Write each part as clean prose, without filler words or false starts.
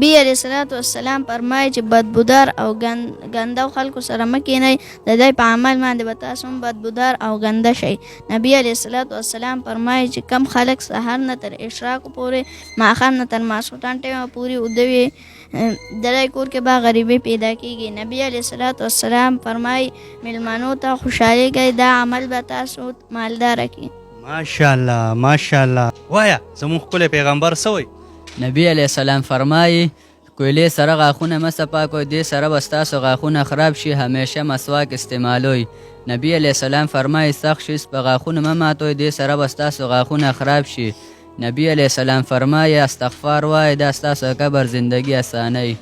نبی علیه الصلاۃ والسلام فرمایي چې بدبودار او ګنده خلکو سره مه کینئ، د دوی په عمل باندې به تاسو هم بدبودار او ګنده شئ. نبی علیه الصلاۃ والسلام فرمایي چې کم خلک سحر نه تر اشراقو پورې، ماښام نه تر ماسخوتن ټیمه پورې اوده وي، د دوی کور کې به غریبي پیدا کېږي. نبی علیه الصلاۃ والسلام فرمایي میلمنو ته خوشحالي کوي، دا عمل به تاسو مالداره کړي. ماشاءالله ماشاءالله. وایه زموږ ښکلی پیغمبر څه وایي؟ نبی علیه السلام فرمایي کویلې سره غاښونه مه صفا کوئ، دې سره به ستاسو غاښونه خراب شي، همیشه مسواک استعمالوئ. نبی علیه السلام فرمایي سخت شیز په غاښونو مه ماتوئ، دې سره به ستاسو غاښونه خراب شي. نبی علیه السلام فرمایي استغفار وایئ، دا ستاسو قبر زندگی اسانوي.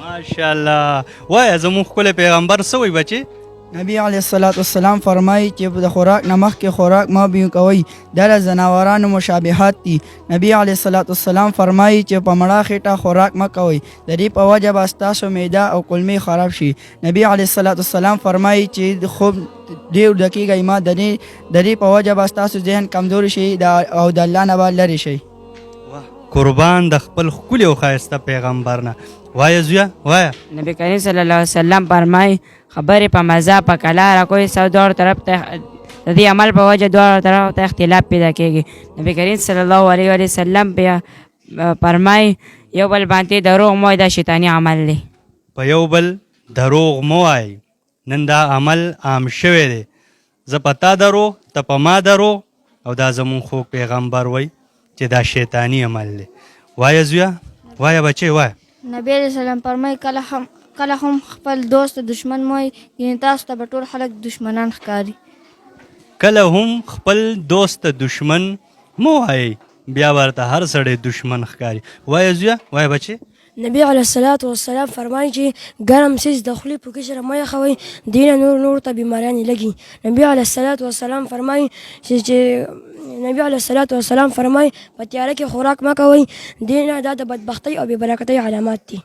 ماشاءالله. وایه زموږ ښکلی پیغمبر څه وایي بچې؟ نبی علیه الصلاۃ والسلام فرمایي چې د خوراک نه مخکې خوراک مه بیو کوئ، دا له ځناورانو مشابهات دي. نبی علیه الصلاۃ والسلام فرمایي چې په مړه خېټه خوراک مه کوئ، د دې په وجه به ستاسو معده او کولمې خراب شي. نبی علیه الصلاۃ والسلام فرمایي چې د خوب ډېر ویده کېږئ مه، د دې په وجه به ستاسو ذهن کمزوري شي او د الله نه به لرې شئ. قربان د خپل ښکلي او ښایسته پیغمبر نه. وایه زویه وایه. نبی کریم صلی الله علیه وسلم فرمایي خبرې په مزه په کلاره کوئی سو دواړو طرف ته د دې عمل په وجه دواړو طرف ته اختلاف پیدا کېږي. نبی کریم صلی الله علیه وسلم بیا فرمایي یو بل باندې دروغ مه وایئ، دا شیطاني عمل دی. په یو بل دروغ مه وایئ. نن دا عمل عام شوی دی، زه په تا دروغ ته په ما دروغ، او دا زموږ خوږ پیغمبر وایي چې دا شیطاني عمل دی. وایه زویه وایه بچې وایه. نبی علیه السلام فرمایي کله هم خپل دوست دشمن مه وایئ، یعنې تاسو ته به ټول خلک دشمنان ښکاري. کله هم خپل دوست دشمن مه وایئ، بیا ورته هر سړی دشمن ښکاري. وایه زویه وایه بچې. نبی علیه الصلاۃ والسلام فرمایي چې ګرم څیز د خولې په کې سره مه یخوئ، دې نه نور ته بیماریانې لګي. نبی علیه الصلاۃ والسلام فرمایي نبی علیه الصلاۃ والسلام فرمایي په تیاره کې خوراک مه کوئ، دې نه دا د بدبختۍ او بې برکتۍ علامات دي.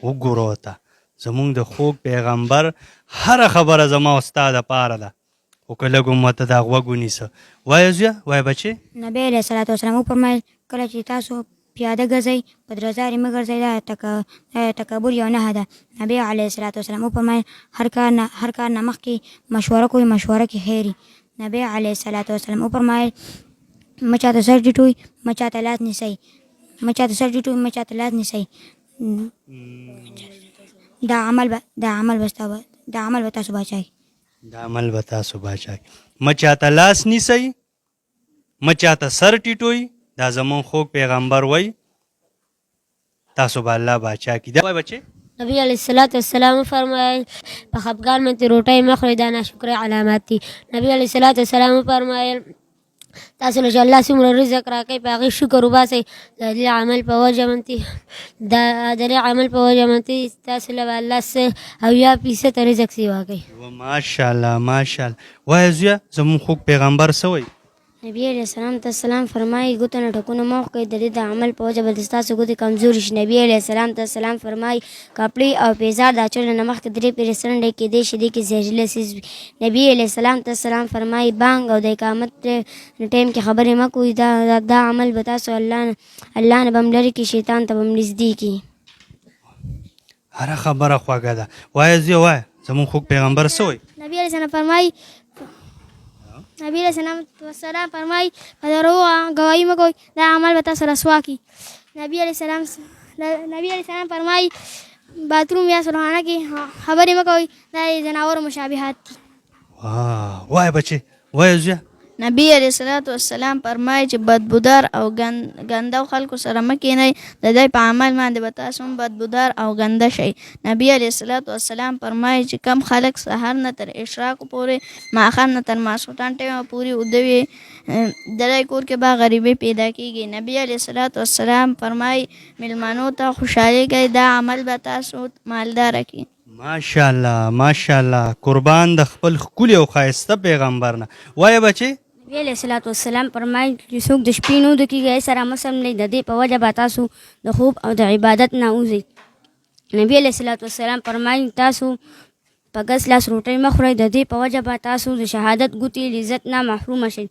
وګورو ته زموږ د خوږ پیغمبر هره خبره زما او ستا دپاره ده، خو که لږ هم ورته دا غوږ ونیسه. وایه زویه وایه بچې. نبی علیه الصلاۃ والسلام وفرمایل کله چې تاسو پیاده ګرځئ په درزارې مه ګرځئ، دا تکبر یو نښه ده. نبی علیه الصلاۃ والسلام وفرمایل هر کار نه مخکې مشوره کوئ، مشوره کې خیر. نبی علیه الصلاۃ والسلام وفرمایل مه چاته سر ټیټوئ، مه چاته لاس نیسئ، مه چاته سر ټیټوئ، مه چاته لاس نیسئ، دا عمل به تاسو بچای. دا عمل به تاسو بچای. مه چاته لاس نیسئ، مه چاته سر ټیټوئ، دا زمون خوږ پیغمبر وایي تاسو به الله باچا کړي. وایي بچې. نبی علیه الصلاۃ والسلام فرمایل په خفګان باندې روټۍ مه خورئ، دا ناشکرۍ علامات دي. نبی علیه الصلاۃ والسلام فرمایل تاسو له چې الله څومره رزق راکوي په هغې شکر وباسئ، د دې عمل په وجه باندې تاسو له به الله 80% رزق سیوا کوي. ماشاءالله ماشاءالله. وایه زویه زموږ خوږ پیغمبر څه وایي؟ نبی علیه السلام فرمایي ګوته نه ټکونه مه وښکئ، د دې د عمل په وجه به ستاسو ګوتې کمزوري شي. نبی علیه السلام فرمایي کپړې او پیزار د اچولو نه مخکې 3 پیرې څرنډې کېدی شي، دې کې زهریله څیز وي. نبی علیه السلام فرمایي بانګ او د اقامت ټایم کې خبرې مه کوئ، دا عمل به تاسو الله نه به هم لرې کړي، شیطان ته به هم نږدې کړي. هره خبره خوږه ده. وایه زویه وایه زموږ خوږ پیغمبر څه وایي؟ نبی علیه السلام فرمایي په دروغ ګواهي مه کوئ، دا عمل به تاسو رسوا کړي. نبی علیه السلام فرمایي باتروم یا سلخانه کې خبرې مه کوئ، دا د ځناورو مشابهات دي. وایه بچې وایه زویه. نبی علیه الصلاۃ والسلام فرمایي چې بدبودار او ګنده خلکو سره مه کینئ، د دوی په عمل باندې به تاسو هم بدبودار او ګنده شئ. نبی علیه الصلاۃ والسلام فرمایي چې کم خلک سحر نه تر اشراقو پورې، ماښام نه تر ماسخوتن ټیمه پورې اوده وي، د دوی کور کې به غریبي پیدا کېږي. نبی علیه الصلاۃ والسلام فرمایي میلمنو ته خوشحالي کوي، دا عمل به تاسو مالداره کړي. ماشاءالله ماشاءالله. قربان د خپل ښکلي او ښایسته پیغمبر نه. وایه بچې. نبی علیه الصلاۃ والسلام فرمایي چې څوک د شپې نه اوده کېږي سره مه سملئ، د دې په وجه به تاسو د خوب او د عبادت نه وځئ. نبی علیه الصلاۃ والسلام فرمایي تاسو په ګس لاس روټۍ مه خورئ، د دې په وجه به تاسو د شهادت ګوتې عزت نه محرومه شئ.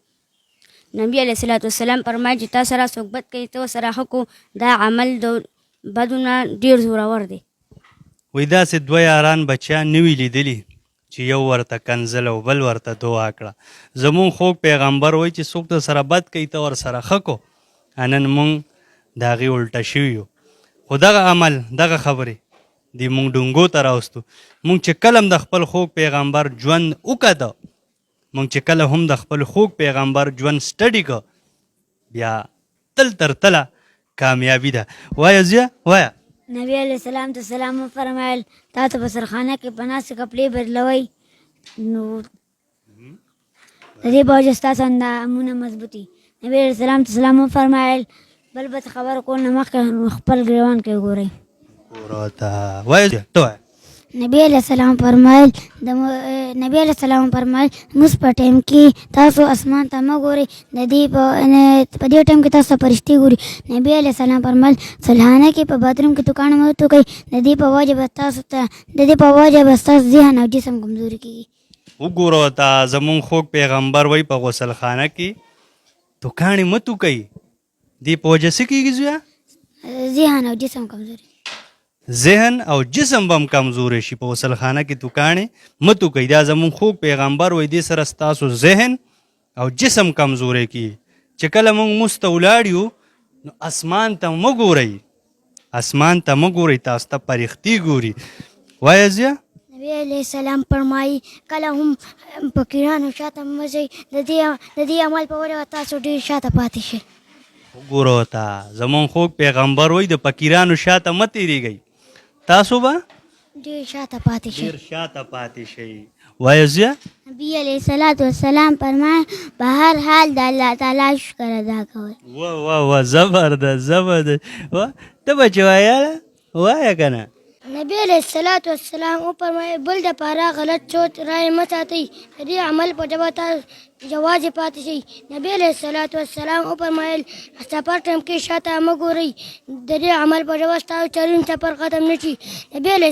نبی علیه الصلاۃ والسلام فرمایي چې تا سره څوک بد کوي ته ورسره ښه کو، دا عمل بدونه ډېر زورور دی. وایي داسې دوه یاران بچیان نه وي لیدلي چې یو ورته کنځل او بل ورته دعا کړه. زمونږ خوږ پیغمبر وایي چې څوک در سره بد کوي ته ورسره ښه کو. نن مونږ د هغې الټه شوي یو. خو دغه عمل دغه خبرې دې مونږ ډونګو ته راوستو. مونږ چې کله هم د خپل خوږ پیغمبر ژوند وکته، مونږ چې کله هم د خپل خوږ پیغمبر ژوند سټډي که، بیا تل تر تله کامیابي ده. وایه زیه وایه. نبی علیہ السلام ته سلام وفرمایل تا ته په سرخانه کې په ناستې کپړې بدلوئ نو د دې په وجه ستاسو اندامونه مضبوطي. نبی علیہ السلام ته سلام وفرمایل بل به خبره کول نه مخکې خپل ګریوان کې وګورئ. ورته وایه زیه ته وایه. نبی علیہ السلام فرمایل موږ په ټایم کې تاسو اسمان ته مه ګورئ، د دې په دې ټایم کې تاسو فرشتې ګوري. نبی علیہ السلام فرمایل صلحانه کې په باتروم کې دوکانه مه وتوکئ، د دې په وجه به ستاسو ذهن او جسم کمزوري کېږي. وګوره ورته زمونږ خوږ پیغمبر وایي په غسلخانه کې دوکانې مه توکئ، دې په وجه څه کېږي زویه؟ ذهن او جسم کمزوري. ذهن او جسم به هم کمزوری شي. په غسلخانه کې توکانې مه توکئ. دا زمونږ خوږ پیغمبر وایي دې سره ستاسو ذهن او جسم کمزوری کېږي. چې کله موږ مونځ ته ولاړ یو نو اسمان ته مه ګورئ، اسمان ته مه ګورئ، تاسو ته فرښتې ګوري. وایه زیه. نبی علیہ السلام فرمایي کله هم فقیرانو شاته مه ځئ، د دې عمل په وجه تاسو ډېر شاته پاتې شئ. وګوره ورته زمونږ خوږ پیغمبر وایي د فقیرانو شاته مه تېرېږئ، تاسو به ډېر شاته پاتې شئ. ډېر شاته پاتې شئ. وایه زیه. نبی علیہ السلام فرمایي په هر حال د الله تعالی شکر ادا کول. وا زبردست زبردست. ته به چې وایه وایه که نه. نبی علیہ السلام وفرمایل بل دپاره غلط سوچ رایې مه ساتئ، د دې عمل په ډبه تاسو یوازې پاتې شئ. نبی علیہ السلام وفرمایل سفر ټایم کې شاته مه ګورئ، د دې عمل په ډبه ستاسو چرین سفر ختم نه شي. نبی علیہ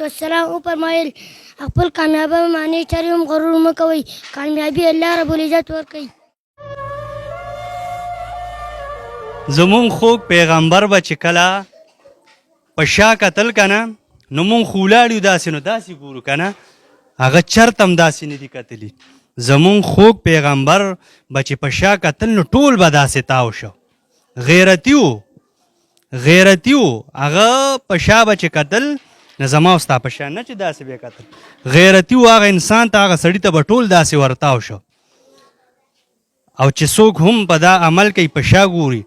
السلام وفرمایل خپل کامیابي معنی چرې هم غرور مه کوئ، کامیابي الله رب العزت ورکوي. زمونږ خوږ پیغمبر به چې کله په شا کتل که نه نو مونږ خو ولاړ یو داسې نو داسې ګورو که نه، هغه چرته هم داسې نه دي کتلي. زمونږ خوږ پیغمبر به چې په شا کتل نو ټول به داسې تاو شو. غیرتي و هغه په شا به چې کتل نه زما او ستا په شا نه چې داسې به یې کتل، غیرتي و هغه انسان ته هغه سړي ته به ټول داسې ورتاو شو. او چې څوک هم په دا عمل کوي په شا ګوري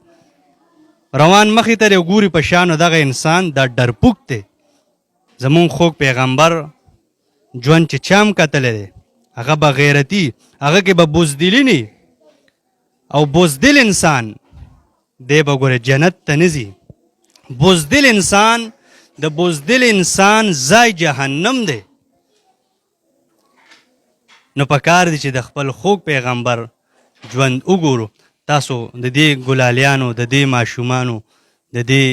روان مخې ته ګوري په شا نو دغه انسان دا ډرپوک دی. زمونږ خوږ پیغمبر ژوند چې چا هم کتلی دی هغه به غیرتي، هغه کې به بزدلي نه او بزدل انسان دی به ګوره جنت ته نه ځي. د بزدل انسان ځای جهنم دی. نو پکار دی چې د خپل خوږ پیغمبر ژوند وګورو. تاسو د دې ګلالیانو، د دې ماشومانو، د دې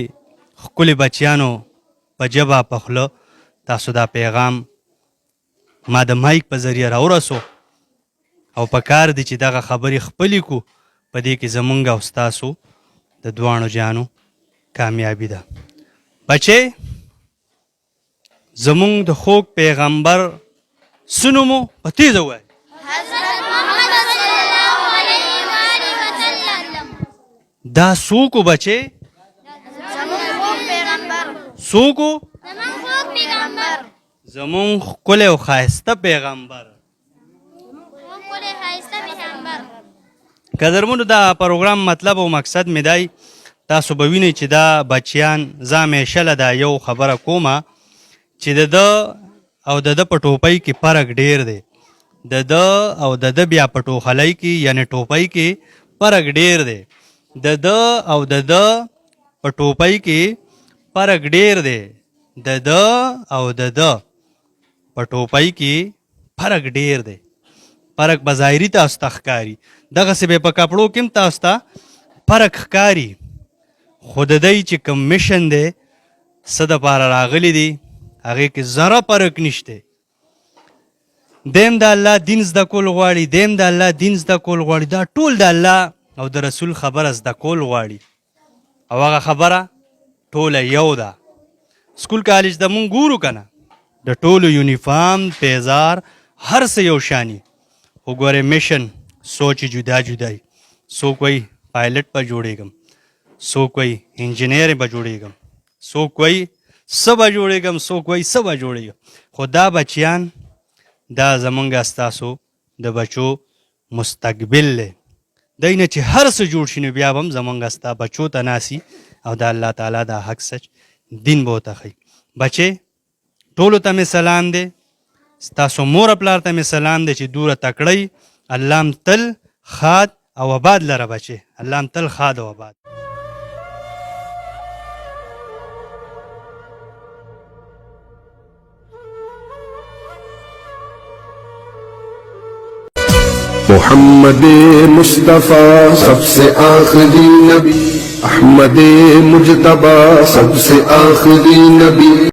ښکلي بچیانو په ژبه په خوله تاسو دا پیغام ما د مایک په ذریعه راورسو او پکار دی چې دغه خبرې خپلې کو. په دې کې زمونږ او ستاسو د دواړو جانو کامیابي ده. بچې زمونږ د خوږ پیغمبر څه نوم و؟ په تیزه ووایئ. دا څوک و بچې؟ څوک و؟ زمونږ ښکلی او ښایسته پیغمبر. قدرمنو دا پروګرام مطلب او مقصد مې دی تاسو به وینئ چې دا بچیان زه همیشه له دا یو خبره کومه چې د ده او د ده په ټوپۍ کې فرق ډېر دی. د ده او د ده بیا په ټوخلۍ کې یعنې ټوپۍ کې فرق ډېر دی. د ده او د ده په ټوپۍ کې فرق ډېر دی. د ده او د ده په ټوپۍ کې فرق ډېر دی. فرق به ظاهري تاسو ته ښکاري، دغسې به په کپړو کې هم تاسو ته فرق ښکاري، خو د دی چې کوم میشن دی څه دپاره راغلی دی هغې کې ذره فرق نشته. دیم د الله دین زده کول غواړي، دیم د الله دین زده کول غواړي. دا ټول د الله او د رسول خبره زده کول غواړي. او هغه خبره ټوله یو ده. سکول کالج ته مونږ ګورو که نه د ټولو یونیفارم پیزار هر څه یو شاني خو ګورې میشن سوچ جدا جدای. څوک وایي پایلټ به جوړېږم، څوک وایي انجینیر به جوړېږم، څوک وایي څه به جوړېږم، څوک وایي څه به جوړېږم. خو دا بچیان دا زمونږ ستاسو د بچو مستقبل دی. دی نه چې هر څه جوړ شي نو بیا به هم زمونږ ستا بچو ته ناسي او د الله تعالی دا حق سچ دین به ورته ښیي. بچې ټولو ته مې سلام دی، ستاسو مور پلار ته مې سلام دی چې دوره تکړی. الله هم تل ښاد او آباد لره بچې، الله هم تل ښاد او آباد. محمد مصطفیٰ سب سے آخری نبی، احمد مجتبیٰ سب سے آخری نبی.